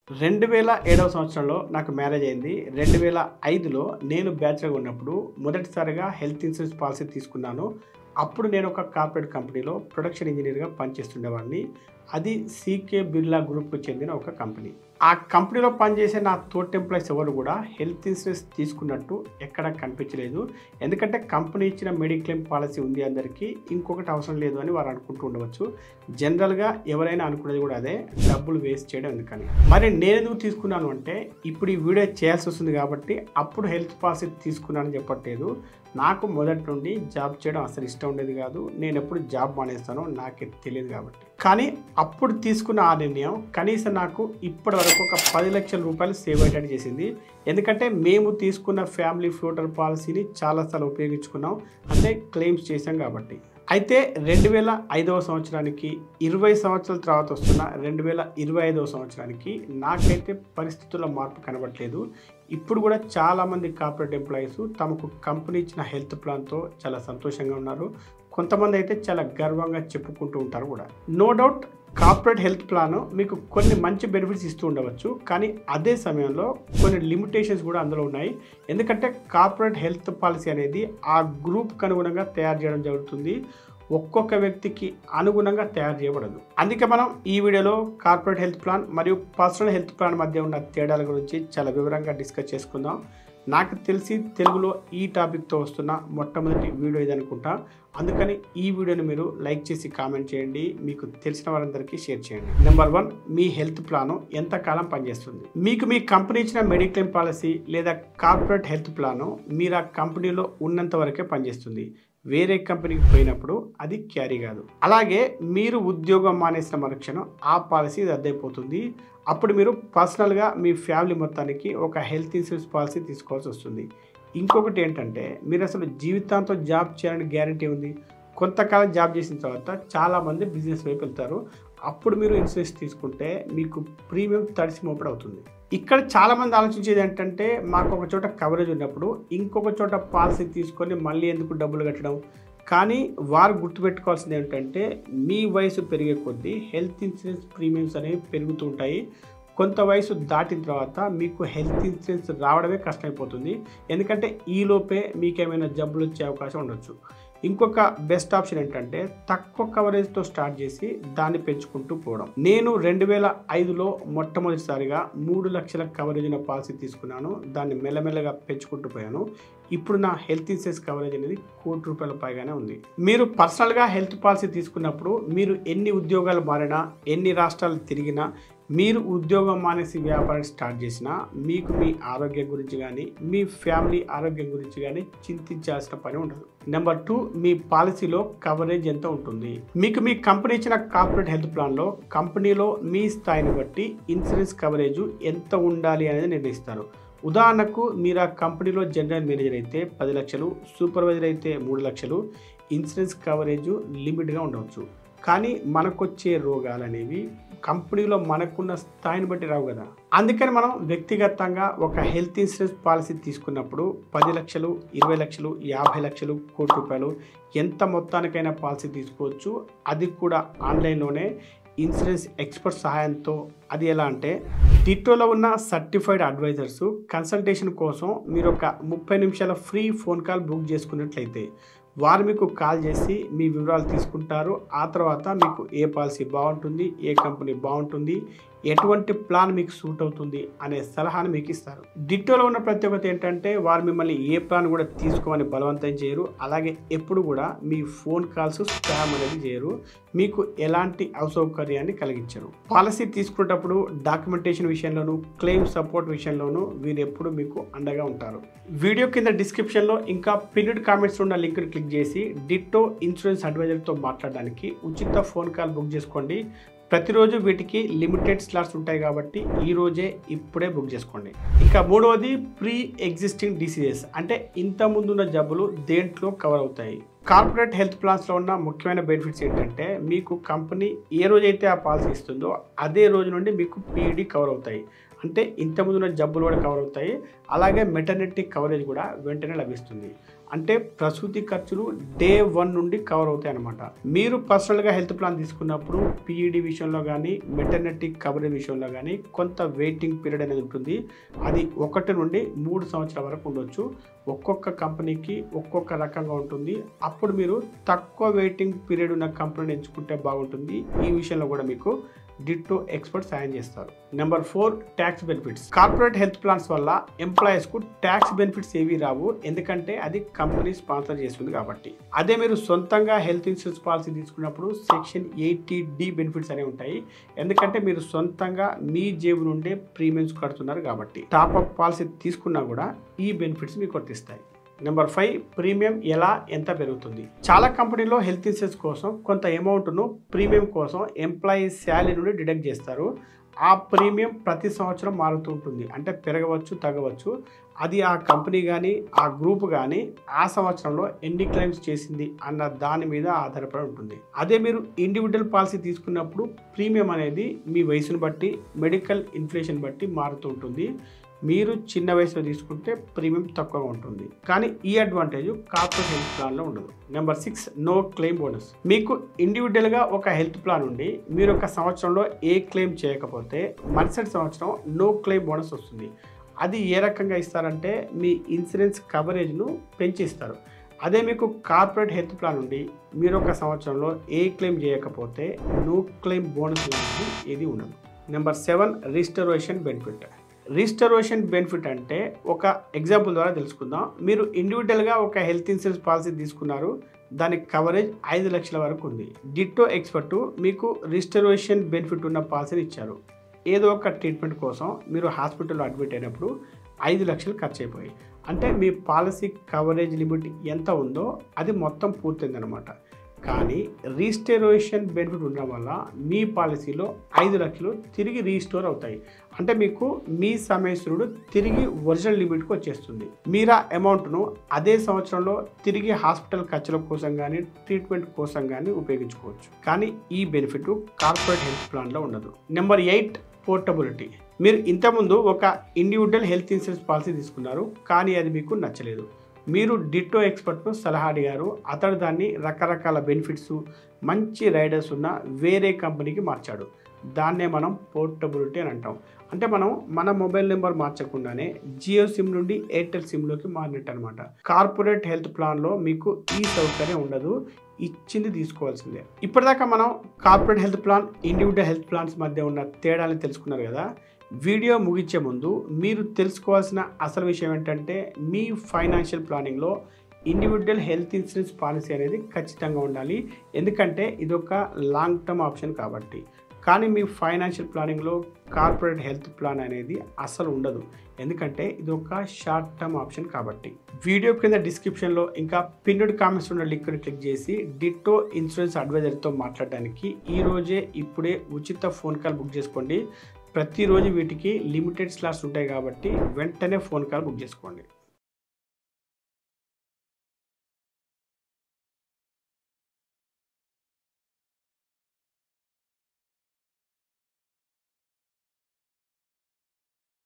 2007వ సంవత్సరంలో నాకు మ్యారేజ్ అయింది. 2005లో నేను బ్యాచిలర్‌గా ఉన్నప్పుడు మొదటిసారిగా హెల్త్ ఇన్సూరెన్స్ పాలిసీ తీసుకున్నాను. అప్పుడు నేను ఒక కార్పొరేట్ కంపెనీలో ప్రొడక్షన్ ఇంజినీర్‌గా పనిచేస్తుండేవాడిని. అది సీకే బిర్లా గ్రూప్‌కు చెందిన ఒక కంపెనీ. ఆ కంపెనీలో పనిచేసే నా తోటి ఎంప్లాయీస్ ఎవరు కూడా హెల్త్ ఇన్సూరెన్స్ తీసుకున్నట్టు ఎక్కడా కనిపించలేదు. ఎందుకంటే కంపెనీ ఇచ్చిన మెడిక్లెయిమ్ పాలసీ ఉంది అందరికీ. ఇంకొకటి అవసరం లేదు అని వారు అనుకుంటూ ఉండవచ్చు. జనరల్‌గా ఎవరైనా అనుకునేది కూడా అదే. డబ్బులు వేస్ట్ చేయడం ఎందుకని. మరి నేనెందుకు తీసుకున్నాను అంటే ఇప్పుడు ఈ వీడియో చేయాల్సి వస్తుంది కాబట్టి అప్పుడు హెల్త్ పాలసీ తీసుకున్నానని చెప్పట్లేదు. నాకు మొదటి నుండి జాబ్ చేయడం అసలు ఇష్టం ఉండేది కాదు. నేను ఎప్పుడు జాబ్ మానేస్తానో నాకే తెలియదు కాబట్టి. కానీ అప్పుడు తీసుకున్న ఆ నిర్ణయం కనీసం నాకు ఇప్పటి వరకు ఒక 10 లక్షల రూపాయలు సేవ్ అయ్యేటట్టు చేసింది. ఎందుకంటే మేము తీసుకున్న ఫ్యామిలీ ఫ్లోటర్ పాలసీని చాలాసార్లు ఉపయోగించుకున్నాం. అంటే క్లెయిమ్స్ చేశాం కాబట్టి. అయితే 2005వ సంవత్సరానికి 20 సంవత్సరాల తర్వాత వస్తున్న 2025వ సంవత్సరానికి నాకైతే పరిస్థితుల్లో మార్పు కనబడట్లేదు. ఇప్పుడు కూడా చాలామంది కార్పొరేట్ ఎంప్లాయీస్ తమకు కంపెనీ ఇచ్చిన హెల్త్ ప్లాన్తో చాలా సంతోషంగా ఉన్నారు. కొంతమంది అయితే చాలా గర్వంగా చెప్పుకుంటూ ఉంటారు కూడా. No doubt corporate health plan మీకు కొన్ని మంచి బెనిఫిట్స్ ఇస్తూ ఉండవచ్చు. కానీ అదే సమయంలో కొన్ని లిమిటేషన్స్ కూడా అందులో ఉన్నాయి. ఎందుకంటే కార్పొరేట్ హెల్త్ పాలసీ అనేది ఆ గ్రూప్కి అనుగుణంగా తయారు చేయడం జరుగుతుంది. ఒక్కొక్క వ్యక్తికి అనుగుణంగా తయారు చేయబడదు. అందుకే మనం ఈ వీడియోలో కార్పొరేట్ హెల్త్ ప్లాన్ మరియు పర్సనల్ హెల్త్ ప్లాన్ మధ్య ఉన్న తేడాల గురించి చాలా వివరంగా డిస్కస్ చేసుకుందాం. నాకు తెలిసి తెలుగులో ఈ టాపిక్తో వస్తున్న మొట్టమొదటి వీడియో ఇది అనుకుంటా. అందుకని ఈ వీడియోని మీరు లైక్ చేసి కామెంట్ చేయండి. మీకు తెలిసిన వారందరికీ షేర్ చేయండి. నెంబర్ 1, మీ హెల్త్ ప్లాను ఎంతకాలం పనిచేస్తుంది? మీకు మీ కంపెనీ ఇచ్చిన మెడిక్లెయిమ్ పాలసీ లేదా కార్పొరేట్ హెల్త్ ప్లాను మీరు ఆ కంపెనీలో ఉన్నంత వరకే పనిచేస్తుంది. వేరే కంపెనీకి పోయినప్పుడు అది క్యారీ కాదు. అలాగే మీరు ఉద్యోగం మానేసిన మరుక్షణం ఆ పాలసీ రద్దయిపోతుంది. అప్పుడు మీరు పర్సనల్గా మీ ఫ్యామిలీ మొత్తానికి ఒక హెల్త్ ఇన్సూరెన్స్ పాలసీ తీసుకోవాల్సి వస్తుంది. ఇంకొకటి ఏంటంటే మీరు అసలు జీవితాంతం జాబ్ చేయాలని గ్యారంటీ ఉంది. కొంతకాలం జాబ్ చేసిన తర్వాత చాలామంది బిజినెస్ వైపు వెళ్తారు. అప్పుడు మీరు ఇన్సూరెన్స్ తీసుకుంటే మీకు ప్రీమియం తడిసి మోపడి అవుతుంది. ఇక్కడ చాలామంది ఆలోచించేది ఏంటంటే మాకు ఒక చోట కవరేజ్ ఉన్నప్పుడు ఇంకొక చోట పాలసీ తీసుకొని మళ్ళీ ఎందుకు డబ్బులు కట్టడం. కానీ వారు గుర్తుపెట్టుకోవాల్సింది ఏంటంటే మీ వయసు పెరిగే కొద్దీ హెల్త్ ఇన్సూరెన్స్ ప్రీమియమ్స్ అనేవి పెరుగుతూ ఉంటాయి. కొంత వయసు దాటిన తర్వాత మీకు హెల్త్ ఇన్సూరెన్స్ రావడమే కష్టమైపోతుంది. ఎందుకంటే ఈలోపే మీకేమైనా జబ్బులు వచ్చే అవకాశం ఉండొచ్చు. ఇంకొక బెస్ట్ ఆప్షన్ ఏంటంటే తక్కువ కవరేజ్తో స్టార్ట్ చేసి దాన్ని పెంచుకుంటూ పోవడం. నేను 2005లో మొట్టమొదటిసారిగా 3 లక్షల కవరేజ్ ఉన్న పాలసీ తీసుకున్నాను. దాన్ని మెల్లమెల్లగా పెంచుకుంటూ పోయాను. ఇప్పుడు నా హెల్త్ ఇన్సూరెన్స్ కవరేజ్ అనేది ₹1,00,00,000 పైగానే ఉంది. మీరు పర్సనల్గా హెల్త్ పాలసీ తీసుకున్నప్పుడు మీరు ఎన్ని ఉద్యోగాలు మారినా, ఎన్ని రాష్ట్రాలు తిరిగినా, మీరు ఉద్యోగం మానేసి వ్యాపారం స్టార్ట్ చేసినా మీకు మీ ఆరోగ్యం గురించి కానీ మీ ఫ్యామిలీ ఆరోగ్యం గురించి కానీ చింతించాల్సిన పని ఉండదు. నెంబర్ 2, మీ పాలసీలో కవరేజ్ ఎంత ఉంటుంది? మీకు మీ కంపెనీ ఇచ్చిన కార్పొరేట్ హెల్త్ ప్లాన్లో కంపెనీలో మీ స్థాయిని బట్టి ఇన్సూరెన్స్ కవరేజ్ ఎంత ఉండాలి అనేది నిర్ణయిస్తారు. ఉదాహరణకు మీరు ఆ కంపెనీలో జనరల్ మేనేజర్ అయితే 10 లక్షలు, సూపర్వైజర్ అయితే 3 లక్షలు ఇన్సూరెన్స్ కవరేజ్ లిమిట్గా ఉండవచ్చు. కానీ మనకొచ్చే రోగాలు అనేవి కంపెనీలో మనకున్న స్థాయిని బట్టి రావు కదా. అందుకని మనం వ్యక్తిగతంగా ఒక హెల్త్ ఇన్సూరెన్స్ పాలసీ తీసుకున్నప్పుడు 10 లక్షలు, 20 లక్షలు, 50 లక్షలు, ₹1,00,00,000 ఎంత మొత్తానికైనా పాలసీ తీసుకోవచ్చు. అది కూడా ఆన్లైన్లోనే ఇన్సూరెన్స్ ఎక్స్పర్ట్ సహాయంతో. అది ఎలా అంటే డిట్టోలో ఉన్న సర్టిఫైడ్ అడ్వైజర్స్ కన్సల్టేషన్ కోసం మీరు ఒక 30 నిమిషాల ఫ్రీ ఫోన్ కాల్ బుక్ చేసుకున్నట్లయితే వారు మీకు కాల్ చేసి మీ వివరాలు తీసుకుంటారు. ఆ తర్వాత మీకు ఏ పాలసీ బాగుంటుంది, ఏ కంపెనీ బాగుంటుంది, ఎటువంటి ప్లాన్ మీకు సూట్ అవుతుంది అనే సలహాను మీకు ఇస్తారు. డిట్టోలో ఉన్న ప్రత్యేకత ఏంటంటే వారు మిమ్మల్ని ఏ ప్లాన్ కూడా తీసుకోమని బలవంతం చేయరు. అలాగే ఎప్పుడు కూడా మీ ఫోన్ కాల్స్ స్పామ్ అనేది చేయరు. మీకు ఎలాంటి అసౌకర్యాన్ని కలిగించరు. పాలసీ తీసుకునేటప్పుడు డాక్యుమెంటేషన్ విషయంలోనూ, క్లెయిమ్ సపోర్ట్ విషయంలోనూ వీరు ఎప్పుడు మీకు అండగా ఉంటారు. వీడియో కింద డిస్క్రిప్షన్లో ఇంకా పిన్డ్ కామెంట్స్ ఉన్న లింక్ని క్లిక్ చేసి డిట్టో ఇన్సూరెన్స్ అడ్వైజర్తో మాట్లాడడానికి ఉచిత ఫోన్ కాల్ బుక్ చేసుకోండి. ప్రతిరోజు వీటికి లిమిటెడ్ స్లాట్స్ ఉంటాయి కాబట్టి ఇప్పుడే బుక్ చేసుకోండి. ఇంకా 3వది ప్రీ ఎగ్జిస్టింగ్ డిసీజెస్ అంటే ఇంత ముందున్న జబ్బులు దేంట్లో కవర్ అవుతాయి. కార్పొరేట్ హెల్త్ ప్లాన్స్లో ఉన్న ముఖ్యమైన బెనిఫిట్స్ ఏంటంటే మీకు కంపెనీ ఏ రోజైతే ఆ పాలసీ ఇస్తుందో అదే రోజు నుండి మీకు పీఈడి కవర్ అవుతాయి. అంటే ఇంతకుముందున్న జబ్బులు కూడా కవర్ అవుతాయి. అలాగే మెటర్నిటీ కవరేజ్ కూడా వెంటనే లభిస్తుంది. అంటే ప్రసూతి ఖర్చులు డే 1 నుండి కవర్ అవుతాయి అన్నమాట. మీరు పర్సనల్గా హెల్త్ ప్లాన్ తీసుకున్నప్పుడు పీఈడి విషయంలో కానీ మెటర్నిటీ కవరేజ్ విషయంలో కానీ కొంత వెయిటింగ్ పీరియడ్ అనేది ఉంటుంది. అది 1 నుండి 3 సంవత్సరాల వరకు ఉండొచ్చు. ఒక్కొక్క కంపెనీకి ఒక్కొక్క రకంగా ఉంటుంది. అప్పుడు మీరు తక్కువ వెయిటింగ్ పీరియడ్ ఉన్న కంపెనీని ఎంచుకుంటే బాగుంటుంది. ఈ విషయంలో కూడా మీకు డిట్టో ఎక్స్పర్ట్ సాయం చేస్తారు. Number 4, tax benefits. Corporate health plans వల్ల ఎంప్లాయీస్కు ట్యాక్స్ బెనిఫిట్స్ ఏవి రావు, ఎందుకంటే అది కంపెనీ స్పాన్సర్ చేస్తుంది కాబట్టి. అదే మీరు సొంతంగా హెల్త్ ఇన్సూరెన్స్ పాలసీ తీసుకున్నప్పుడు సెక్షన్ 80D బెనిఫిట్స్ అనేవి ఉంటాయి, ఎందుకంటే మీరు సొంతంగా మీ జేబు నుండే ప్రీమియమ్స్ కడుతున్నారు కాబట్టి. టాప్అప్ పాలసీ తీసుకున్నా కూడా ఈ బెనిఫిట్స్ మీకు వర్తిస్తాయి. నెంబర్ 5, ప్రీమియం ఎంత పెరుగుతుంది. చాలా కంపెనీలో హెల్త్ ఇన్సూరెన్స్ కోసం కొంత అమౌంట్ను ప్రీమియం కోసం ఎంప్లాయీ శాలరీ నుండి డిడక్ట్ చేస్తారు. ఆ ప్రీమియం ప్రతి సంవత్సరం మారుతూ ఉంటుంది, అంటే పెరగవచ్చు తగ్గవచ్చు. అది ఆ కంపెనీ కానీ ఆ గ్రూప్ కానీ ఆ సంవత్సరంలో ఎన్ని క్లెయిమ్స్ చేసింది అన్న దాని మీద ఆధారపడి ఉంటుంది. అదే మీరు ఇండివిజువల్ పాలసీ తీసుకున్నప్పుడు ప్రీమియం అనేది మీ వయసును బట్టి మెడికల్ ఇన్ఫ్లేషన్ బట్టి మారుతూ ఉంటుంది. మీరు చిన్న వయసులో తీసుకుంటే ప్రీమియం తక్కువగా ఉంటుంది, కానీ ఈ అడ్వాంటేజ్ కార్పొరేట్ హెల్త్ ప్లాన్లో ఉండదు. Number 6, no claim bonus. మీకు ఇండివిజువల్గా ఒక హెల్త్ ప్లాన్ ఉండి మీరు ఒక సంవత్సరంలో ఏ క్లెయిమ్ చేయకపోతే మరుసటి సంవత్సరం నో క్లెయిమ్ బోనస్ వస్తుంది. అది ఏ రకంగా ఇస్తారంటే మీ ఇన్సూరెన్స్ కవరేజ్ను పెంచిస్తారు. అదే మీకు కార్పొరేట్ హెల్త్ ప్లాన్ ఉండి మీరు ఒక సంవత్సరంలో ఏ క్లెయిమ్ చేయకపోతే నో క్లెయిమ్ బోనస్ లాంటిది ఏది ఉండదు. Number 7, restoration benefit. Restoration benefit అంటే ఒక ఎగ్జాంపుల్ ద్వారా తెలుసుకుందాం. మీరు ఇండివిజువల్గా ఒక హెల్త్ ఇన్సూరెన్స్ పాలసీ తీసుకున్నారు, దాని కవరేజ్ 5 లక్షల వరకు ఉంది. డిట్టో ఎక్స్పర్ట్ మీకు రిస్టరేషన్ బెనిఫిట్ ఉన్న పాలసీని ఇచ్చారు. ఏదో ఒక ట్రీట్మెంట్ కోసం మీరు హాస్పిటల్లో అడ్మిట్ అయినప్పుడు 5 లక్షలు ఖర్చు అయిపోయి, అంటే మీ పాలసీ కవరేజ్ లిమిట్ ఎంత ఉందో అది మొత్తం పూర్తయిందనమాట. కానీ రీస్టోరేషన్ బెనిఫిట్ ఉండడం వల్ల మీ పాలసీలో 5 లక్షలు తిరిగి రీస్టోర్ అవుతాయి, అంటే మీకు మీ సమయస్సుడు తిరిగి ఒరిజినల్ లిమిట్కి వచ్చేస్తుంది. మీరు ఆ అమౌంట్ను అదే సంవత్సరంలో తిరిగి హాస్పిటల్ ఖర్చుల కోసం కానీ ట్రీట్మెంట్ కోసం కానీ ఉపయోగించుకోవచ్చు. కానీ ఈ బెనిఫిట్ కార్పొరేట్ హెల్త్ ప్లాన్లో ఉండదు. Number 8, portability. మీరు ఇంతకుముందు ఒక ఇండివిజువల్ హెల్త్ ఇన్సూరెన్స్ పాలసీ తీసుకున్నారు, కానీ అది మీకు నచ్చలేదు. మీరు డిట్టో ఎక్స్పర్ట్ను సలహా అడిగారు, అతడు దాన్ని రకరకాల బెనిఫిట్స్ మంచి రైడర్స్ ఉన్న వేరే కంపెనీకి మార్చాడు. దాన్నే మనం పోర్టబిలిటీ అని అంటాం. అంటే మనం మన మొబైల్ నెంబర్ మార్చకుండానే జియో సిమ్ నుండి ఎయిర్టెల్ సిమ్లోకి మారినట్టు అనమాట. కార్పొరేట్ హెల్త్ ప్లాన్లో మీకు ఈ సౌకర్యం ఉండదు, ఇచ్చింది తీసుకోవాల్సిందే. ఇప్పటిదాకా మనం corporate health plan, individual health plans మధ్య ఉన్న తేడాలను తెలుసుకున్నారు కదా. వీడియో ముగించే ముందు మీరు తెలుసుకోవాల్సిన అసలు విషయం ఏంటంటే మీ ఫైనాన్షియల్ ప్లానింగ్లో ఇండివిజువల్ హెల్త్ ఇన్సూరెన్స్ పాలసీ అనేది ఖచ్చితంగా ఉండాలి, ఎందుకంటే ఇది ఒక లాంగ్ టర్మ్ ఆప్షన్ కాబట్టి. కానీ మీ ఫైనాన్షియల్ ప్లానింగ్లో కార్పొరేట్ హెల్త్ ప్లాన్ అనేది అసలు ఉండదు, ఎందుకంటే ఇది ఒక షార్ట్ టర్మ్ ఆప్షన్ కాబట్టి. వీడియో కింద డిస్క్రిప్షన్లో ఇంకా పిన్నుడ్ కామెంట్స్ ఉన్న లింక్ని క్లిక్ చేసి డిట్టో ఇన్సూరెన్స్ అడ్వైజర్తో మాట్లాడడానికి ఇప్పుడే ఉచిత ఫోన్ కాల్ బుక్ చేసుకోండి. ప్రతిరోజు వీటికి లిమిటెడ్ స్లాట్స్ ఉంటాయి కాబట్టి వెంటనే ఫోన్ కాల్ బుక్ చేసుకోండి.